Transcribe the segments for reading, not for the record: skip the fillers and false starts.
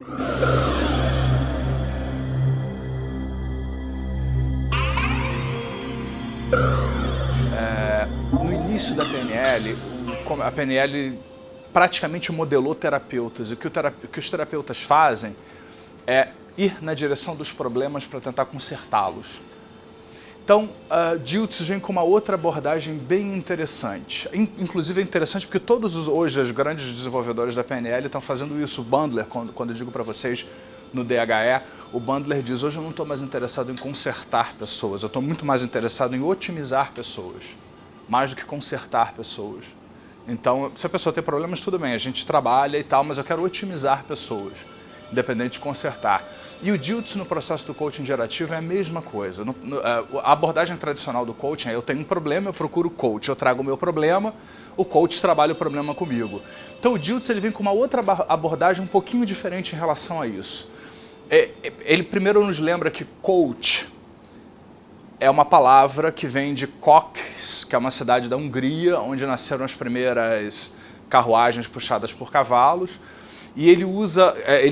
No início da PNL, a PNL praticamente modelou terapeutas. E o que os terapeutas fazem é ir na direção dos problemas para tentar consertá-los. Então, Dilts vem com uma outra abordagem bem interessante. Inclusive é interessante porque hoje os grandes desenvolvedores da PNL estão fazendo isso. O Bandler, quando eu digo para vocês no DHE, o Bandler diz: hoje eu não estou mais interessado em consertar pessoas, eu estou muito mais interessado em otimizar pessoas, mais do que consertar pessoas. Então, se a pessoa tem problemas, tudo bem, a gente trabalha e tal, mas eu quero otimizar pessoas, independente de consertar. E o Dilts no processo do coaching gerativo é a mesma coisa. A abordagem tradicional do coaching é: eu tenho um problema, eu procuro o coach, eu trago o meu problema, o coach trabalha o problema comigo. Então o Dilts ele vem com uma outra abordagem um pouquinho diferente em relação a isso. Ele primeiro nos lembra que coach é uma palavra que vem de Kos, que é uma cidade da Hungria, onde nasceram as primeiras carruagens puxadas por cavalos. E ele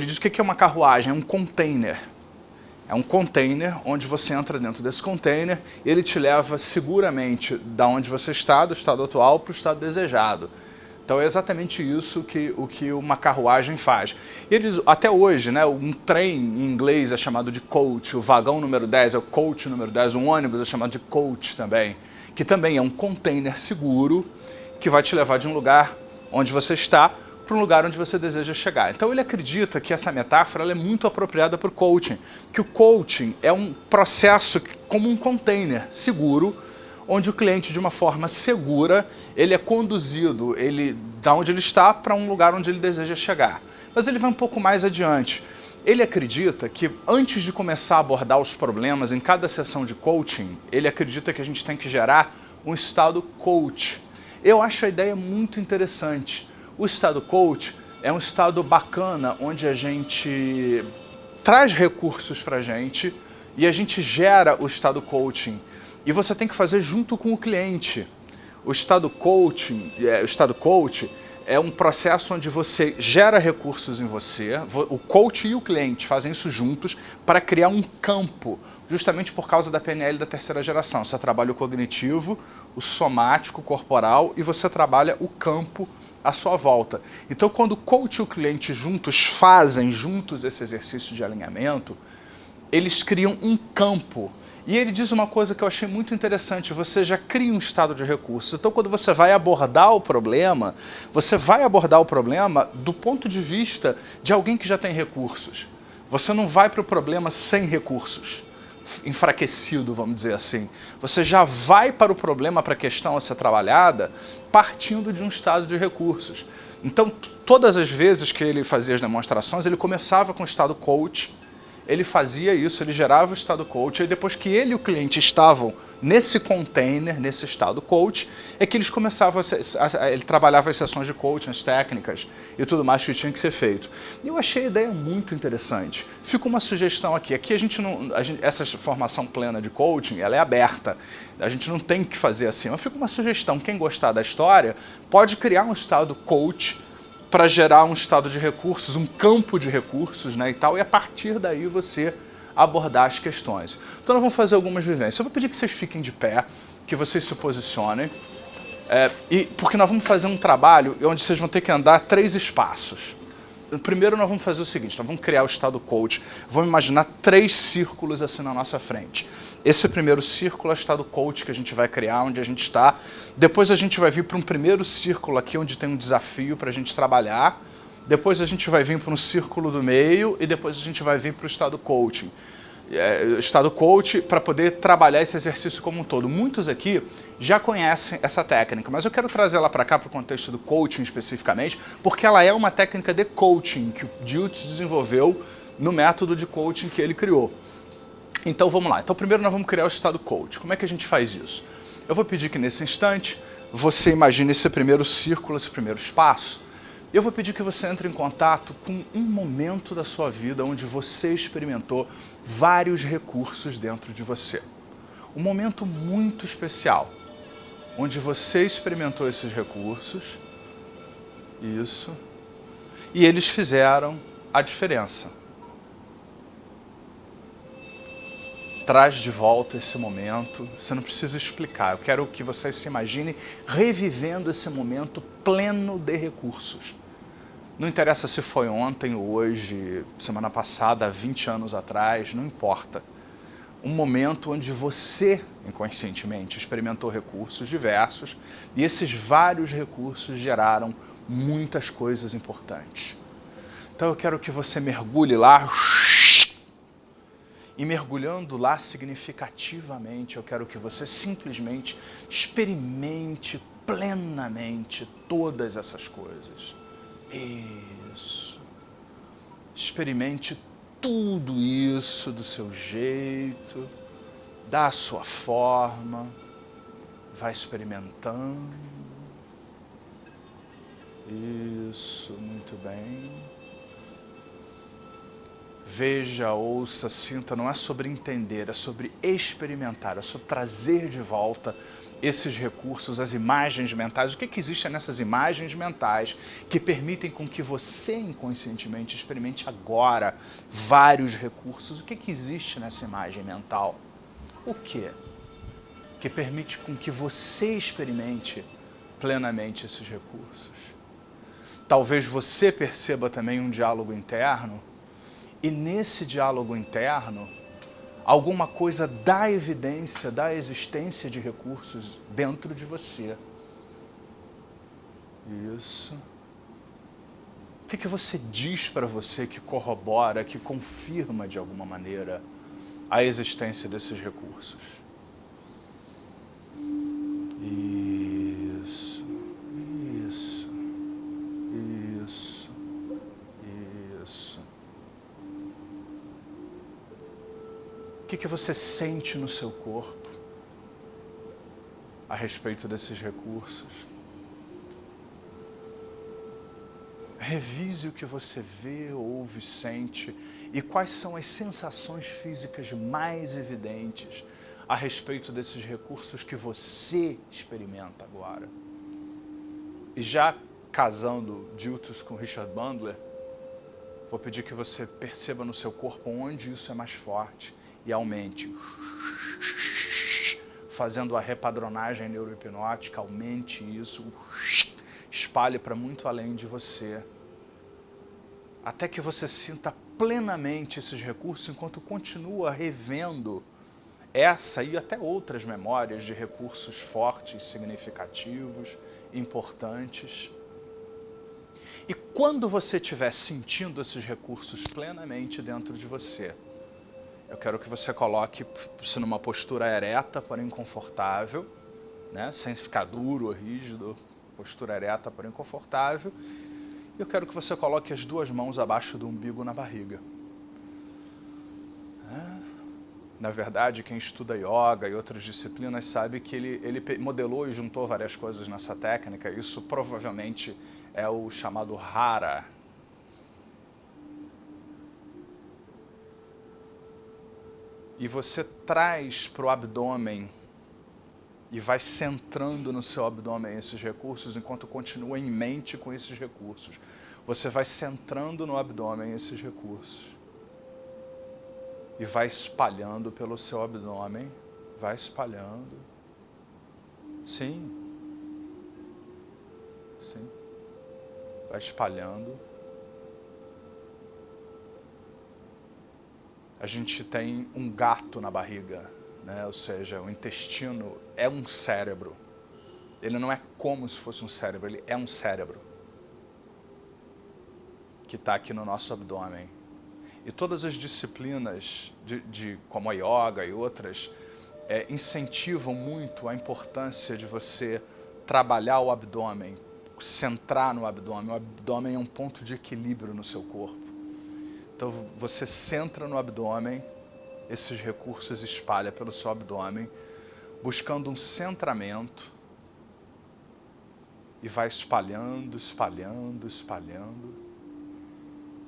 diz o que é uma carruagem, é um container. É um container onde você entra dentro desse container e ele te leva seguramente da onde você está, do estado atual, para o estado desejado. Então é exatamente isso que uma carruagem faz. E eles, até hoje, né, um trem em inglês é chamado de coach, o vagão número 10 é o coach número 10, um ônibus é chamado de coach também, que também é um container seguro que vai te levar de um lugar onde você está para um lugar onde você deseja chegar. Então ele acredita que essa metáfora ela é muito apropriada para o coaching, que o coaching é um processo como um container seguro, onde o cliente, de uma forma segura, ele é conduzido da onde ele está para um lugar onde ele deseja chegar. Mas ele vai um pouco mais adiante. Ele acredita que antes de começar a abordar os problemas em cada sessão de coaching, ele acredita que a gente tem que gerar um estado coach. Eu acho a ideia muito interessante. O estado coach é um estado bacana, onde a gente traz recursos para a gente e a gente gera o estado coaching. E você tem que fazer junto com o cliente. O estado coach é um processo onde você gera recursos em você, o coach e o cliente fazem isso juntos para criar um campo, justamente por causa da PNL da terceira geração. Você trabalha o cognitivo, o somático, o corporal, e você trabalha o campo à sua volta. Então, quando o coach e o cliente fazem juntos esse exercício de alinhamento, eles criam um campo. E ele diz uma coisa que eu achei muito interessante: você já cria um estado de recurso. Então, quando você vai abordar o problema, você vai abordar o problema do ponto de vista de alguém que já tem recursos. Você não vai para o problema sem recursos, enfraquecido, vamos dizer assim. Você já vai para o problema, para a questão a ser trabalhada, partindo de um estado de recursos. Então, todas as vezes que ele fazia as demonstrações, ele começava com o estado coach, ele fazia isso, ele gerava o estado coach, e depois que ele e o cliente estavam nesse container, nesse estado coach, é que eles começavam ele trabalhava as sessões de coaching, as técnicas e tudo mais que tinha que ser feito. E eu achei a ideia muito interessante. Fica uma sugestão aqui. Aqui essa formação plena de coaching, ela é aberta. A gente não tem que fazer assim. Mas fica uma sugestão: quem gostar da história pode criar um estado coach para gerar um estado de recursos, um campo de recursos, né, e tal, e a partir daí você abordar as questões. Então nós vamos fazer algumas vivências. Eu vou pedir que vocês fiquem de pé, que vocês se posicionem, porque nós vamos fazer um trabalho onde vocês vão ter que andar 3 espaços. Primeiro nós vamos fazer o seguinte: nós vamos criar o estado coach, vamos imaginar 3 círculos assim na nossa frente. Esse primeiro círculo é o estado coach que a gente vai criar, onde a gente está. Depois a gente vai vir para um primeiro círculo aqui, onde tem um desafio para a gente trabalhar. Depois a gente vai vir para um círculo do meio e depois a gente vai vir para o estado coaching. Estado coach para poder trabalhar esse exercício como um todo. Muitos aqui já conhecem essa técnica, mas eu quero trazer ela para cá, para o contexto do coaching especificamente, porque ela é uma técnica de coaching que o Dilts desenvolveu no método de coaching que ele criou. Então vamos lá. Então primeiro nós vamos criar o estado coach. Como é que a gente faz isso? Eu vou pedir que nesse instante você imagine esse primeiro círculo, esse primeiro espaço. Eu vou pedir que você entre em contato com um momento da sua vida onde você experimentou vários recursos dentro de você. Um momento muito especial, onde você experimentou esses recursos, isso, e eles fizeram a diferença. Traz de volta esse momento, você não precisa explicar, eu quero que você se imagine revivendo esse momento pleno de recursos. Não interessa se foi ontem, hoje, semana passada, 20 anos atrás, não importa. Um momento onde você, inconscientemente, experimentou recursos diversos e esses vários recursos geraram muitas coisas importantes. Então eu quero que você mergulhe lá e mergulhando lá significativamente, eu quero que você simplesmente experimente plenamente todas essas coisas. Isso. Experimente tudo isso do seu jeito, da sua forma, vai experimentando. Isso, muito bem. Veja, ouça, sinta, não é sobre entender, é sobre experimentar, é sobre trazer de volta esses recursos, as imagens mentais. O que existe nessas imagens mentais que permitem com que você inconscientemente experimente agora vários recursos? O que existe nessa imagem mental? O que? Que permite com que você experimente plenamente esses recursos. Talvez você perceba também um diálogo interno, e nesse diálogo interno, alguma coisa dá evidência da existência de recursos dentro de você. Isso. O que você diz para você que corrobora, que confirma de alguma maneira a existência desses recursos? Isso, isso, isso, isso. O que você sente no seu corpo a respeito desses recursos? Revise o que você vê, ouve, sente e quais são as sensações físicas mais evidentes a respeito desses recursos que você experimenta agora. E já casando Dilthus com Richard Bandler, vou pedir que você perceba no seu corpo onde isso é mais forte e aumente. Fazendo a repadronagem neurohipnótica, aumente isso, espalhe para muito além de você. Até que você sinta plenamente esses recursos enquanto continua revendo essa e até outras memórias de recursos fortes, significativos, importantes. E quando você estiver sentindo esses recursos plenamente dentro de você, eu quero que você coloque-se numa postura ereta, porém confortável, né? Sem ficar duro ou rígido, postura ereta, porém confortável. E eu quero que você coloque as duas mãos abaixo do umbigo na barriga. Na verdade, quem estuda yoga e outras disciplinas sabe que ele modelou e juntou várias coisas nessa técnica. Isso provavelmente é o chamado Hara. E você traz para o abdômen e vai centrando no seu abdômen esses recursos enquanto continua em mente com esses recursos. Você vai centrando no abdômen esses recursos. E vai espalhando pelo seu abdômen, vai espalhando. Sim. Sim. Vai espalhando. A gente tem um gato na barriga, né? Ou seja, o intestino é um cérebro. Ele não é como se fosse um cérebro, ele é um cérebro que está aqui no nosso abdômen. E todas as disciplinas, como a yoga e outras, incentivam muito a importância de você trabalhar o abdômen, centrar no abdômen. O abdômen é um ponto de equilíbrio no seu corpo. Então você centra no abdômen, esses recursos espalha pelo seu abdômen, buscando um centramento e vai espalhando, espalhando, espalhando,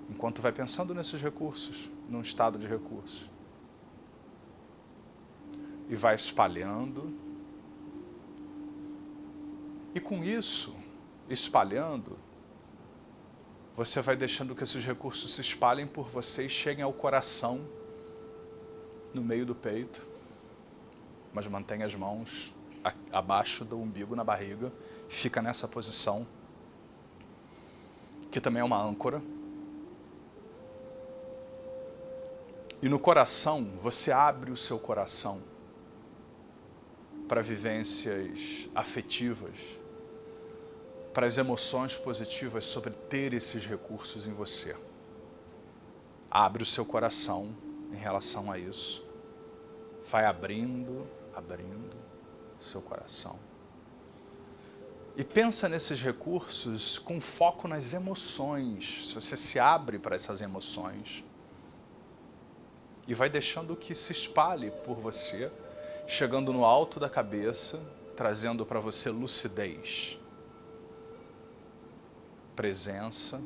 enquanto vai pensando nesses recursos, num estado de recurso. E vai espalhando. E com isso, espalhando, você vai deixando que esses recursos se espalhem por você e cheguem ao coração, no meio do peito, mas mantenha as mãos abaixo do umbigo, na barriga, fica nessa posição, que também é uma âncora. E no coração, você abre o seu coração para vivências afetivas, para as emoções positivas sobre ter esses recursos em você. Abre o seu coração em relação a isso. Vai abrindo seu coração. E pensa nesses recursos com foco nas emoções. Se você se abre para essas emoções e vai deixando que se espalhe por você, chegando no alto da cabeça, trazendo para você lucidez, presença,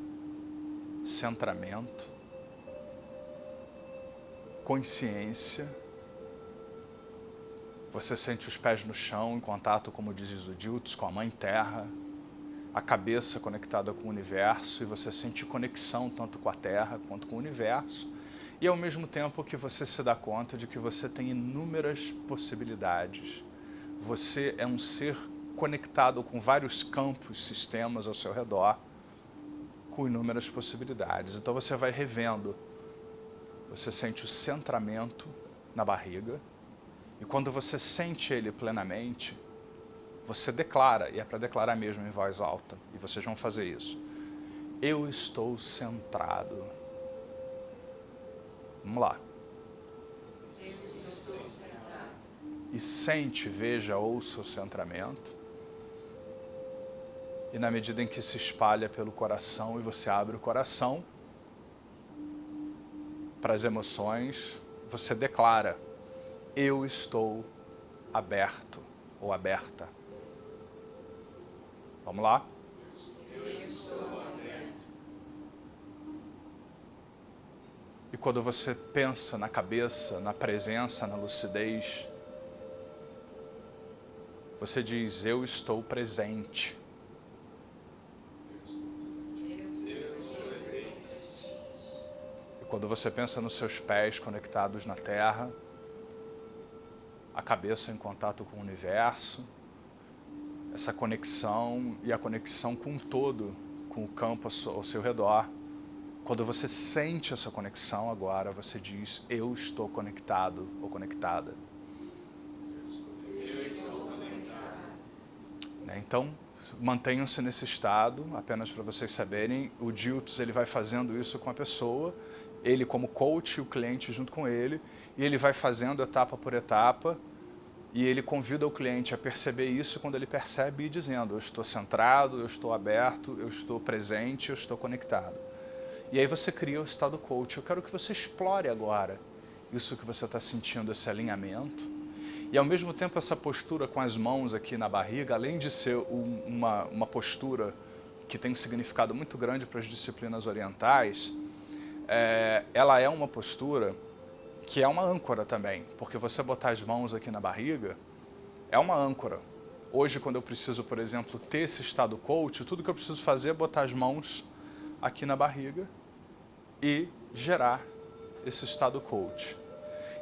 centramento, consciência. Você sente os pés no chão, em contato, como diz o Diltz, com a Mãe Terra, a cabeça conectada com o universo, e você sente conexão tanto com a Terra quanto com o universo, e ao mesmo tempo que você se dá conta de que você tem inúmeras possibilidades. Você é um ser conectado com vários campos, sistemas ao seu redor, com inúmeras possibilidades. Então você vai revendo, você sente o centramento na barriga, e quando você sente ele plenamente, você declara, e é para declarar mesmo em voz alta, e vocês vão fazer isso. Eu estou centrado. Vamos lá. E sente, veja, ouça o centramento. E na medida em que se espalha pelo coração e você abre o coração para as emoções, você declara: eu estou aberto ou aberta. Vamos lá? Eu estou aberto. E quando você pensa na cabeça, na presença, na lucidez, você diz: eu estou presente. E quando você pensa nos seus pés conectados na terra, a cabeça em contato com o universo, essa conexão e a conexão com o todo, com o campo ao seu redor. Quando você sente essa conexão agora, você diz: eu estou conectado ou conectada. Eu estou conectado. Então, mantenham-se nesse estado, apenas para vocês saberem. O Diltz, ele vai fazendo isso com a pessoa, ele como coach e o cliente junto com ele, e ele vai fazendo etapa por etapa, e ele convida o cliente a perceber isso, quando ele percebe, e dizendo: eu estou centrado, eu estou aberto, eu estou presente, eu estou conectado. E aí você cria o estado coach. Eu quero que você explore agora isso que você está sentindo, esse alinhamento, e ao mesmo tempo essa postura com as mãos aqui na barriga, além de ser uma postura que tem um significado muito grande para as disciplinas orientais, ela é uma postura que é uma âncora também, porque você botar as mãos aqui na barriga é uma âncora. Hoje, quando eu preciso, por exemplo, ter esse estado coach, tudo que eu preciso fazer é botar as mãos aqui na barriga e gerar esse estado coach.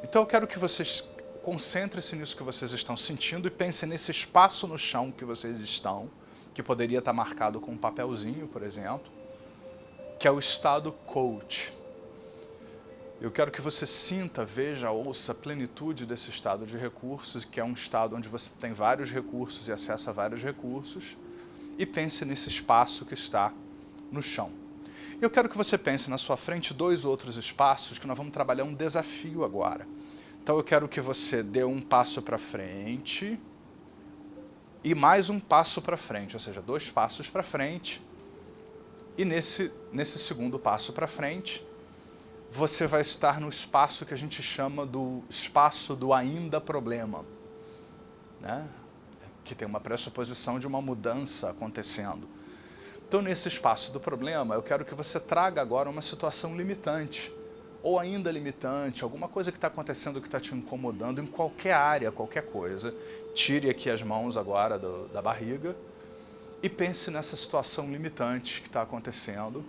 Então eu quero que vocês concentrem-se nisso que vocês estão sentindo e pensem nesse espaço no chão que vocês estão, que poderia estar marcado com um papelzinho, por exemplo, que é o estado coach. Eu quero que você sinta, veja, ouça a plenitude desse estado de recursos, que é um estado onde você tem vários recursos e acessa vários recursos, e pense nesse espaço que está no chão. Eu quero que você pense na sua frente 2 outros espaços, que nós vamos trabalhar um desafio agora. Então eu quero que você dê um passo para frente e mais um passo para frente, ou seja, 2 passos para frente, e nesse segundo passo para frente, você vai estar no espaço que a gente chama do espaço do ainda problema, né? Que tem uma pressuposição de uma mudança acontecendo. Então, nesse espaço do problema, eu quero que você traga agora uma situação limitante, ou ainda limitante, alguma coisa que está acontecendo que está te incomodando em qualquer área, qualquer coisa. Tire aqui as mãos agora da barriga e pense nessa situação limitante que está acontecendo.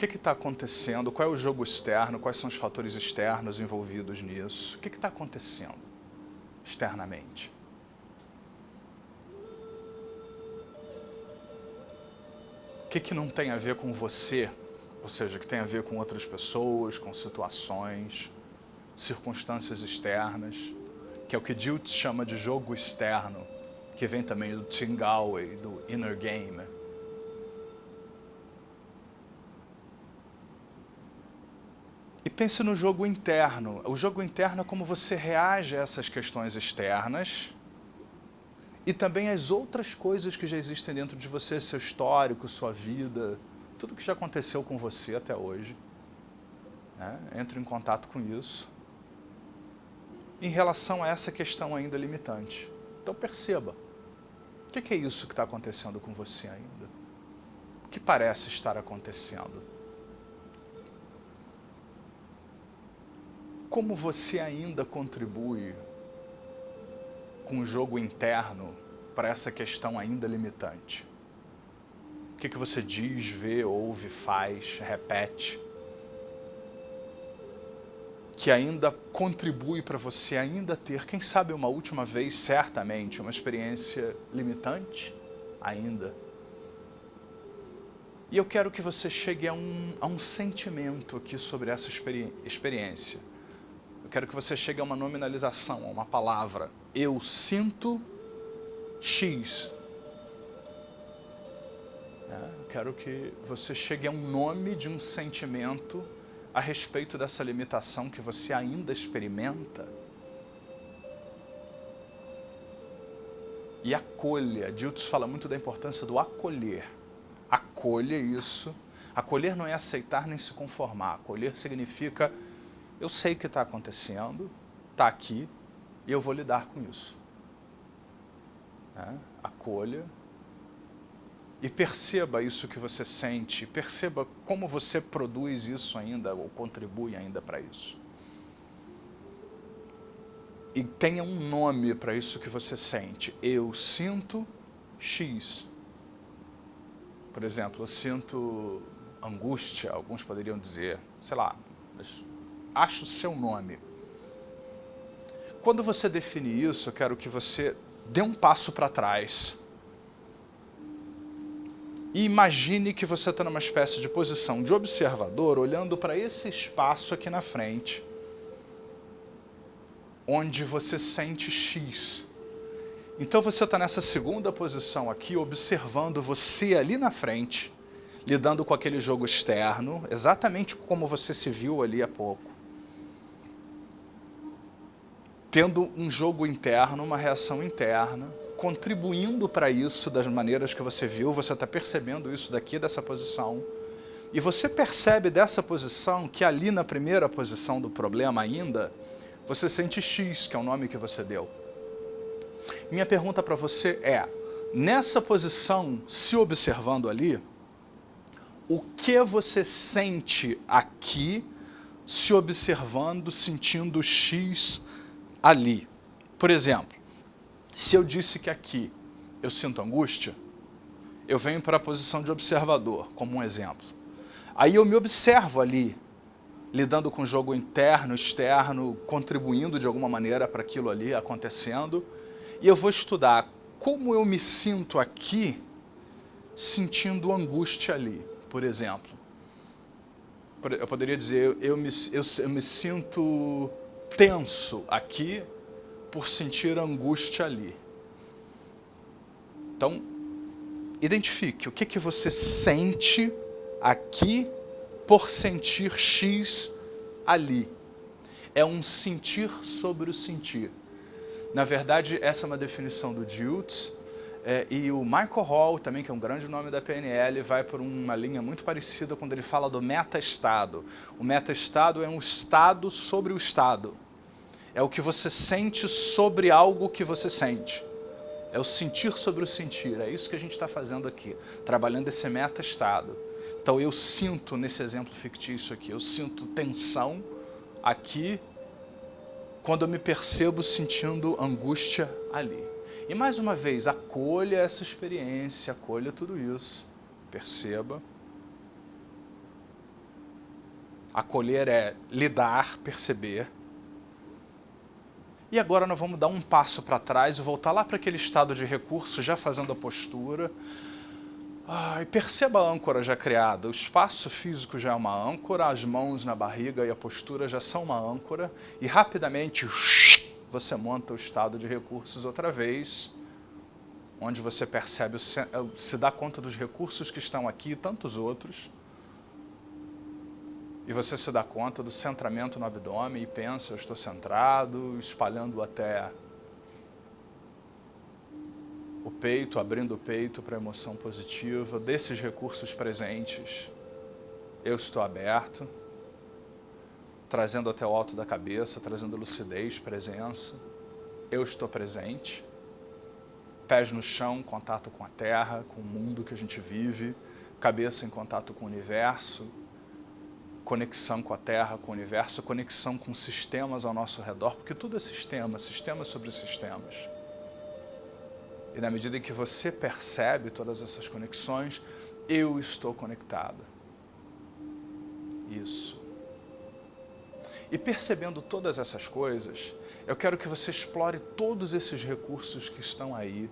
que está acontecendo? Qual é o jogo externo? Quais são os fatores externos envolvidos nisso? O que está acontecendo externamente? O que não tem a ver com você? Ou seja, que tem a ver com outras pessoas, com situações, circunstâncias externas, que é o que Dilthey chama de jogo externo, que vem também do Tim Gallwey, do Inner Game. E pense no jogo interno. O jogo interno é como você reage a essas questões externas e também as outras coisas que já existem dentro de você, seu histórico, sua vida, tudo que já aconteceu com você até hoje. Né? Entre em contato com isso. Em relação a essa questão ainda limitante. Então perceba, o que é isso que está acontecendo com você ainda? O que parece estar acontecendo? Como você ainda contribui com o jogo interno para essa questão ainda limitante? O que você diz, vê, ouve, faz, repete, que ainda contribui para você ainda ter, quem sabe uma última vez, certamente, uma experiência limitante ainda. E eu quero que você chegue a um sentimento aqui sobre essa experiência. Eu quero que você chegue a uma nominalização, a uma palavra. Eu sinto X. Eu quero que você chegue a um nome de um sentimento a respeito dessa limitação que você ainda experimenta. E acolha. Dilthey fala muito da importância do acolher. Acolha isso. Acolher não é aceitar nem se conformar. Acolher significa, eu sei o que está acontecendo, está aqui, e eu vou lidar com isso. Acolha. E perceba isso que você sente, perceba como você produz isso ainda, ou contribui ainda para isso. E tenha um nome para isso que você sente. Eu sinto X. Por exemplo, eu sinto angústia, alguns poderiam dizer, sei lá, acho o seu nome. Quando você definir isso, eu quero que você dê um passo para trás. E imagine que você está numa espécie de posição de observador, olhando para esse espaço aqui na frente, onde você sente X. Então você está nessa segunda posição aqui, observando você ali na frente, lidando com aquele jogo externo, exatamente como você se viu ali há pouco. Tendo um jogo interno, uma reação interna, contribuindo para isso das maneiras que você viu, você está percebendo isso daqui, dessa posição. E você percebe dessa posição que ali na primeira posição do problema ainda, você sente X, que é o nome que você deu. Minha pergunta para você é, nessa posição, se observando ali, o que você sente aqui, se observando, sentindo X ali? Por exemplo, se eu disse que aqui eu sinto angústia, eu venho para a posição de observador, como um exemplo. Aí eu me observo ali, lidando com o jogo interno, externo, contribuindo de alguma maneira para aquilo ali acontecendo, e eu vou estudar como eu me sinto aqui, sentindo angústia ali, por exemplo. Eu poderia dizer, eu me sinto tenso aqui, por sentir angústia ali. Então, identifique o que você sente aqui por sentir X ali. É um sentir sobre o sentir. Na verdade, essa é uma definição do Dilthey, e o Michael Hall, também, que é um grande nome da PNL, vai por uma linha muito parecida quando ele fala do meta-estado. O meta-estado é um estado sobre o estado. É o que você sente sobre algo que você sente. É o sentir sobre o sentir. É isso que a gente está fazendo aqui, trabalhando esse meta-estado. Então eu sinto, nesse exemplo fictício aqui, eu sinto tensão aqui, quando eu me percebo sentindo angústia ali. E mais uma vez, acolha essa experiência, acolha tudo isso. Perceba. Acolher é lidar, perceber. E agora nós vamos dar um passo para trás e voltar lá para aquele estado de recurso, já fazendo a postura. E perceba a âncora já criada. O espaço físico já é uma âncora, as mãos na barriga e a postura já são uma âncora. E rapidamente você monta o estado de recursos outra vez, onde você percebe, se dá conta dos recursos que estão aqui e tantos outros. E você se dá conta do centramento no abdômen e pensa, eu estou centrado, espalhando até o peito, abrindo o peito para a emoção positiva, desses recursos presentes. Eu estou aberto, trazendo até o alto da cabeça, trazendo lucidez, presença. Eu estou presente. Pés no chão, contato com a terra, com o mundo que a gente vive, cabeça em contato com o universo, conexão com a Terra, com o universo, conexão com sistemas ao nosso redor, porque tudo é sistema, sistemas sobre sistemas. E na medida em que você percebe todas essas conexões, eu estou conectado. Isso. E percebendo todas essas coisas, eu quero que você explore todos esses recursos que estão aí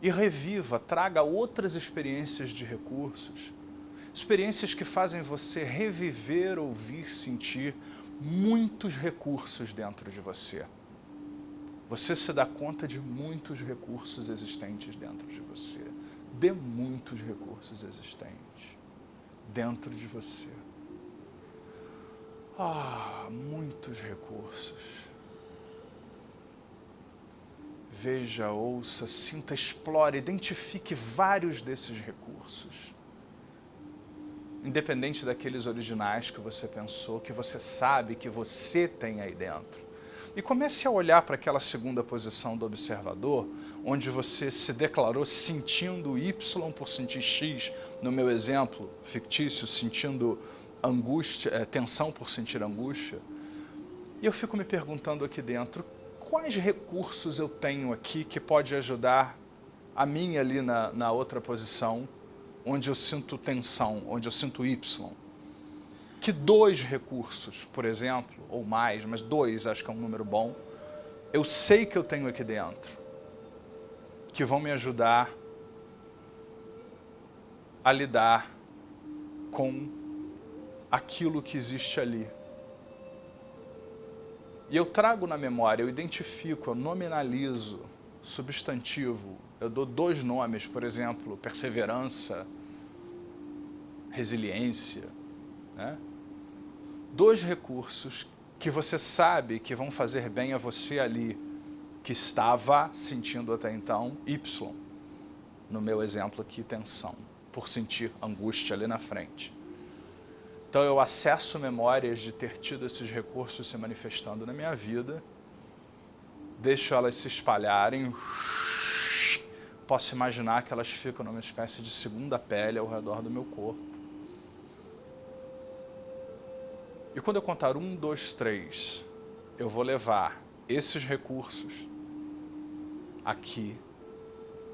e reviva, traga outras experiências de recursos. Experiências que fazem você reviver, ouvir, sentir muitos recursos dentro de você. Você se dá conta de muitos recursos existentes dentro de você. De muitos recursos existentes dentro de você. Muitos recursos. Veja, ouça, sinta, explore, identifique vários desses recursos. Independente daqueles originais que você pensou, que você sabe que você tem aí dentro. E comece a olhar para aquela segunda posição do observador, onde você se declarou sentindo Y por sentir X, no meu exemplo fictício, sentindo angústia, tensão por sentir angústia. E eu fico me perguntando aqui dentro, quais recursos eu tenho aqui que pode ajudar a mim ali na outra posição, onde eu sinto tensão, onde eu sinto Y. Que 2 recursos, por exemplo, ou mais, mas 2 acho que é um número bom, eu sei que eu tenho aqui dentro, que vão me ajudar a lidar com aquilo que existe ali. E eu trago na memória, eu identifico, eu nominalizo, substantivo, eu dou 2 nomes, por exemplo, perseverança, resiliência, né? 2 recursos que você sabe que vão fazer bem a você ali, que estava sentindo até então Y, no meu exemplo aqui, tensão, por sentir angústia ali na frente. Então eu acesso memórias de ter tido esses recursos se manifestando na minha vida, deixo elas se espalharem, posso imaginar que elas ficam numa espécie de segunda pele ao redor do meu corpo. E quando eu contar 1, 2, 3, eu vou levar esses recursos aqui,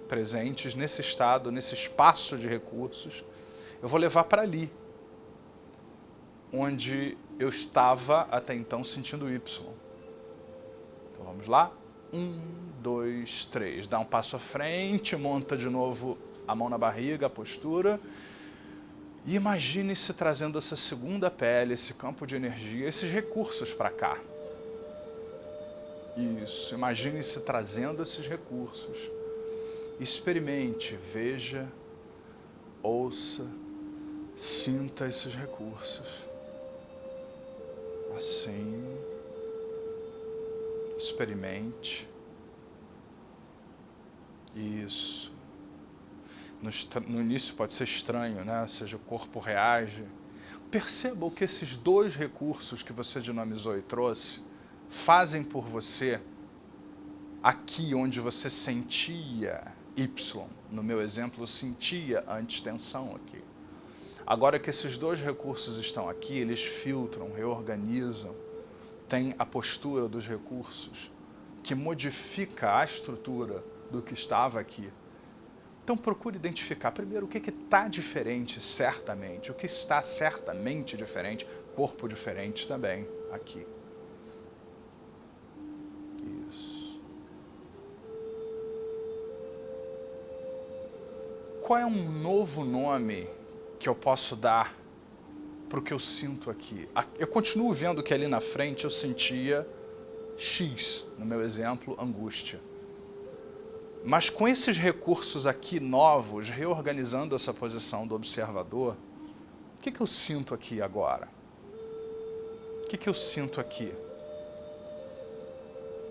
presentes nesse estado, nesse espaço de recursos, eu vou levar para ali, onde eu estava até então sentindo Y. Então vamos lá? 1, 2, 3. Dá um passo à frente, monta de novo a mão na barriga, a postura. E imagine-se trazendo essa segunda pele, esse campo de energia, esses recursos para cá. Isso, imagine-se trazendo esses recursos. Experimente, veja, ouça, sinta esses recursos. Assim, experimente. Isso. No início pode ser estranho, né? Ou seja, o corpo reage. Perceba o que esses 2 recursos que você dinamizou e trouxe fazem por você aqui onde você sentia Y. No meu exemplo, eu sentia a antitensão aqui. Agora que esses 2 recursos estão aqui, eles filtram, reorganizam, tem a postura dos recursos que modifica a estrutura do que estava aqui. Então procure identificar primeiro o que está diferente certamente, o que está certamente diferente, corpo diferente também aqui. Isso. Qual é um novo nome que eu posso dar para o que eu sinto aqui? Eu continuo vendo que ali na frente eu sentia X, no meu exemplo, angústia. Mas com esses recursos aqui novos, reorganizando essa posição do observador, o que eu sinto aqui agora? O que eu sinto aqui?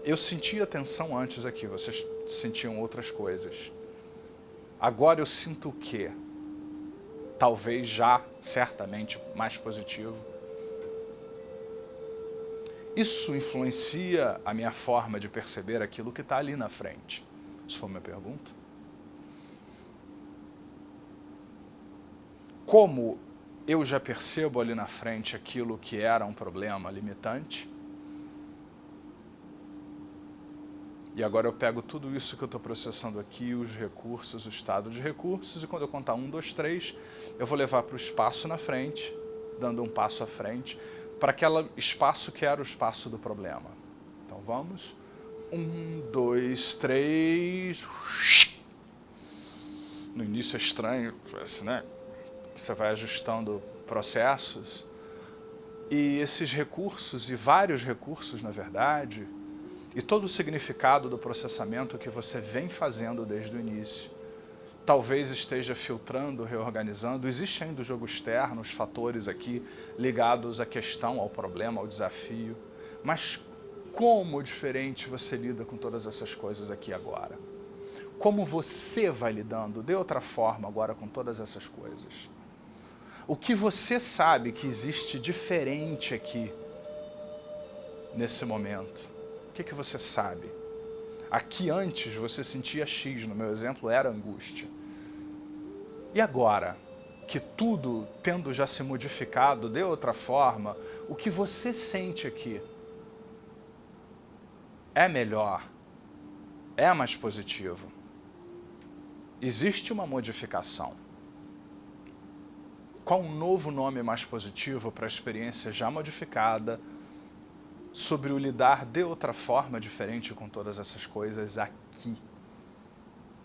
Eu sentia tensão antes aqui, vocês sentiam outras coisas. Agora eu sinto o quê? Talvez já, certamente, mais positivo. Isso influencia a minha forma de perceber aquilo que está ali na frente? Isso foi a minha pergunta. Como eu já percebo ali na frente aquilo que era um problema limitante, e agora eu pego tudo isso que eu estou processando aqui, os recursos, o estado de recursos, e quando eu contar 1, 2, 3, eu vou levar para o espaço na frente, dando um passo à frente, para aquele espaço que era o espaço do problema. Então vamos. 1, 2, 3. No início é estranho, né? Você vai ajustando processos. E esses recursos, e vários recursos na verdade, e todo o significado do processamento que você vem fazendo desde o início, talvez esteja filtrando, reorganizando. Existe ainda o jogo externo, os fatores aqui ligados à questão, ao problema, ao desafio. Mas como diferente você lida com todas essas coisas aqui agora? Como você vai lidando de outra forma agora com todas essas coisas? O que você sabe que existe diferente aqui, nesse momento? O que você sabe? Aqui antes você sentia X, no meu exemplo era angústia. E agora, que tudo tendo já se modificado de outra forma, o que você sente aqui? É melhor? É mais positivo? Existe uma modificação. Qual um novo nome mais positivo para a experiência já modificada sobre o lidar de outra forma diferente com todas essas coisas aqui,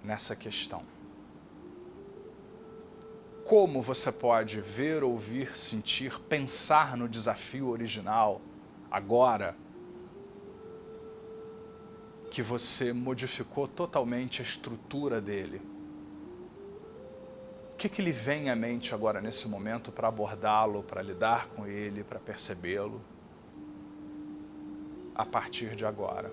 nessa questão? Como você pode ver, ouvir, sentir, pensar no desafio original agora que você modificou totalmente a estrutura dele? O que lhe vem à mente agora nesse momento para abordá-lo, para lidar com ele, para percebê-lo a partir de agora?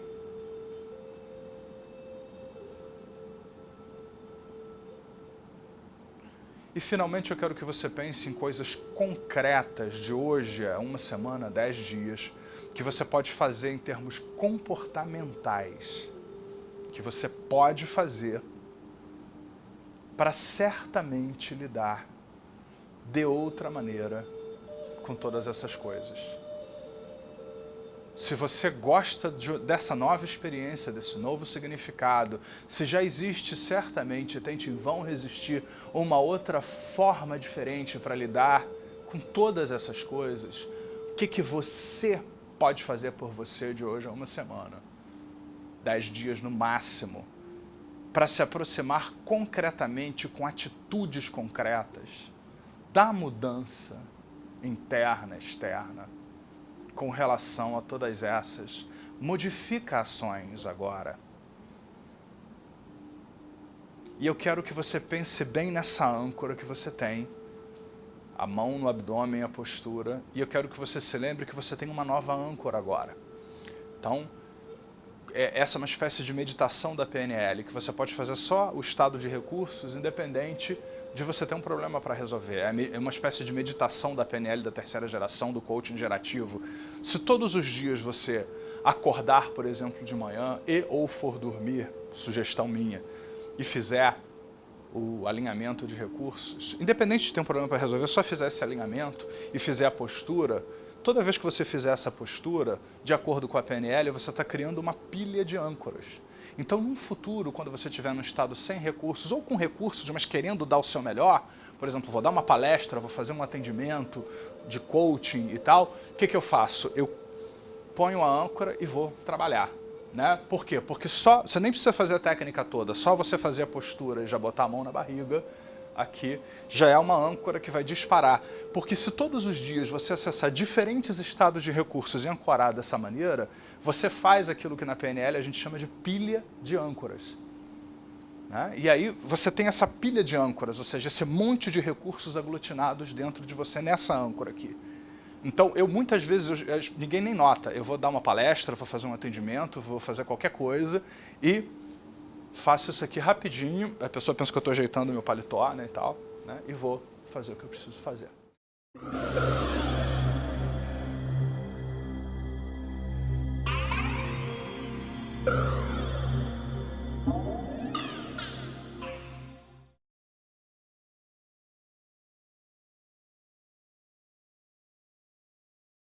E finalmente eu quero que você pense em coisas concretas de hoje a 1 semana, 10 dias, que você pode fazer em termos comportamentais, que você pode fazer para certamente lidar de outra maneira com todas essas coisas. Se você gosta dessa nova experiência, desse novo significado, se já existe certamente, tente em vão resistir, uma outra forma diferente para lidar com todas essas coisas, o que você pode fazer por você de hoje a 1 semana, 10 dias no máximo, para se aproximar concretamente, com atitudes concretas, da mudança interna, externa, com relação a todas essas modificações agora. E eu quero que você pense bem nessa âncora que você tem, a mão no abdômen, a postura, e eu quero que você se lembre que você tem uma nova âncora agora. Então, essa é uma espécie de meditação da PNL, que você pode fazer só o estado de recursos, independente de você ter um problema para resolver. É uma espécie de meditação da PNL da terceira geração, do coaching gerativo. Se todos os dias você acordar, por exemplo, de manhã ou for dormir, sugestão minha, e fizer o alinhamento de recursos, independente de ter um problema para resolver, só fizer esse alinhamento e fizer a postura, toda vez que você fizer essa postura, de acordo com a PNL, você está criando uma pilha de âncoras. Então, num futuro, quando você estiver num estado sem recursos, ou com recursos, mas querendo dar o seu melhor, por exemplo, vou dar uma palestra, vou fazer um atendimento de coaching e tal, o que eu faço? Eu ponho a âncora e vou trabalhar. Né? Por quê? Porque você nem precisa fazer a técnica toda, só você fazer a postura e já botar a mão na barriga, aqui, já é uma âncora que vai disparar. Porque se todos os dias você acessar diferentes estados de recursos e ancorar dessa maneira, você faz aquilo que na PNL a gente chama de pilha de âncoras. Né? E aí você tem essa pilha de âncoras, ou seja, esse monte de recursos aglutinados dentro de você nessa âncora aqui. Então, muitas vezes, ninguém nem nota, eu vou dar uma palestra, vou fazer um atendimento, vou fazer qualquer coisa e faço isso aqui rapidinho, a pessoa pensa que eu estou ajeitando meu paletó, né, e tal, né, e vou fazer o que eu preciso fazer.